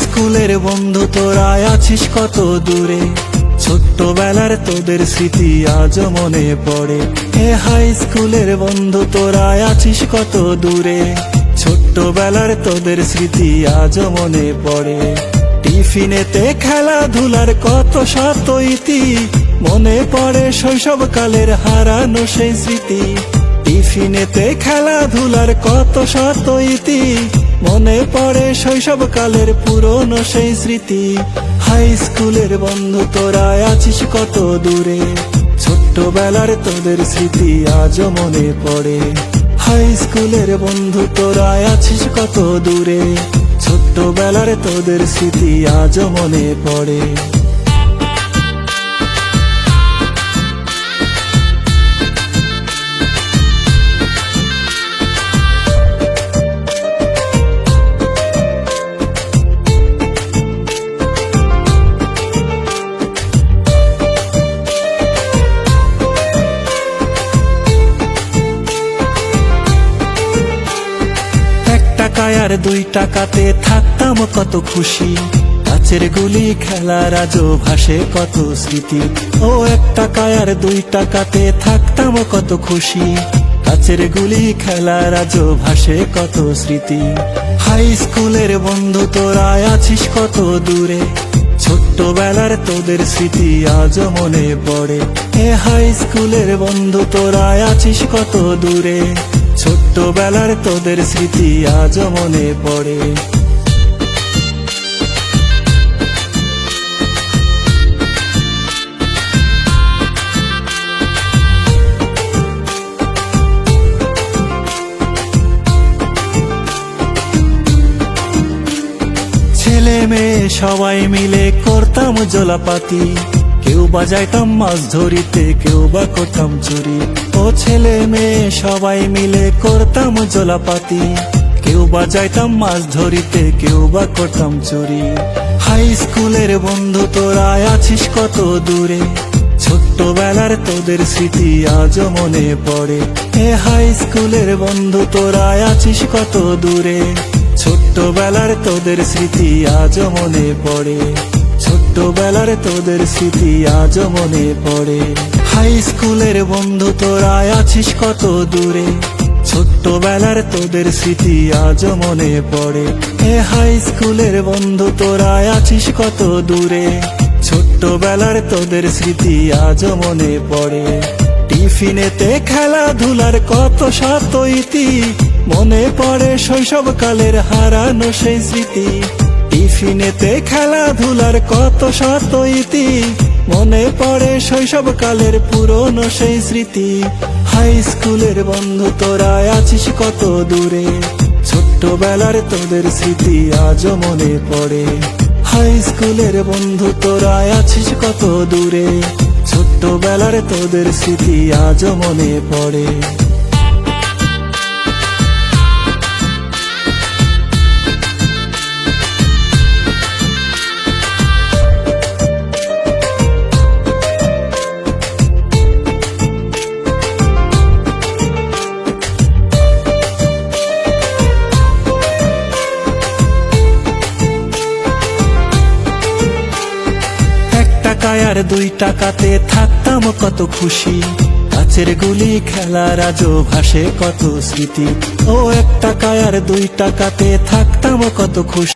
স্কুলের বন্ধু তোরা আছিস কত দূরে, ছোট্টবেলার তোদের স্মৃতি আজও মনে পড়ে। হাই স্কুলের বন্ধু তোরা আছিস কত দূরে, ছোট্টবেলার তোদের স্মৃতি আজও মনে পড়ে। টিফিনেতে খেলাধুলার কত শত ইতি, মনে পড়ে শৈশবকালের হারানো সেই স্মৃতি। টিফিনেতে খেলাধুলার কত শত ইতি, মনে পড়ে শৈশবকালের পুরনো সেই স্মৃতি। হাই স্কুলের বন্ধু তোরা আছিস কত দূরে, ছোট্টবেলার তোদের স্মৃতি আজও মনে পড়ে। হাই স্কুলের বন্ধু তোরা আছিস কত দূরে, ছোট্টবেলার তোদের স্মৃতি আজও মনে পড়ে। টাকায় আর 2 টাকাতে থাকতাম কত খুশি, কাচের গুলি খেলার আজও ভাসে কত স্মৃতি। 1 টাকায় আর 2 টাকাতে থাকতাম কত খুশি, কাচের গুলি খেলার আজও ভাসে কত স্মৃতি। হাই স্কুলের বন্ধু তোরা আছিস কত দূরে, ছোট্টবেলার তোদের স্মৃতি আজও মনে পড়ে। হাই স্কুলের বন্ধু তোরা আছিস কত দূরে, ছোট্টবেলার তোদের স্মৃতি আজও মনে পড়ে। ছেলে মেয়ে সবাই মিলে করতাম জলাপাতি, কেউ বাজাইতাম মাছ ধরিতে, কেউ বা করতাম চুরি। ছেলে মেয়ে সবাই মিলে করতাম জলাপাতি, কেউ বাজাইতাম মাছ ধরিতে, কেউ বা করতাম চুরি। হাই স্কুলের বন্ধু তোরা আছিস কত দূরে, ছোট্টবেলার তোদের স্মৃতি আজও মনে পড়ে। হাই স্কুলের বন্ধু তোরা আছিস কত দূরে, ছোট্টবেলার তোদের স্মৃতি আজও মনে পড়ে। ছোট্টবেলার তোদের স্মৃতি আজও মনে পড়ে। হাই স্কুলের বন্ধু তোরা আছিস কত দূরে, ছোট্টবেলার তোদের স্মৃতি আজও মনে পড়ে। হাই স্কুলের বন্ধু তোরা আছিস কত দূরে, ছোট্টবেলার তোদের স্মৃতি আজও মনে পড়ে। টিফিনেতে খেলাধুলার কত শত ইতি, মনে পড়ে শৈশবকালের হারানো সেই স্মৃতি। টিফিনেতে খেলাধুলার কত শত ইতি, মনে পড়ে শৈশবকালের পুরনো সেই স্মৃতি। হাই স্কুলের বন্ধু তোরা আছিস কত দূরে, ছোট্টবেলার তোদের স্মৃতি আজও মনে পড়ে। হাই স্কুলের বন্ধু তোরা আছিস কত দূরে, ছোট্টবেলার তোদের স্মৃতি আজও মনে পড়ে। টাকায় আর 2 টাকাতে থাকতাম কত খুশি, কাচের গুলি খেলার আজও ভাসে কত স্মৃতি। 1 টাকায় আর 2 টাকাতে থাকতাম কত খুশি।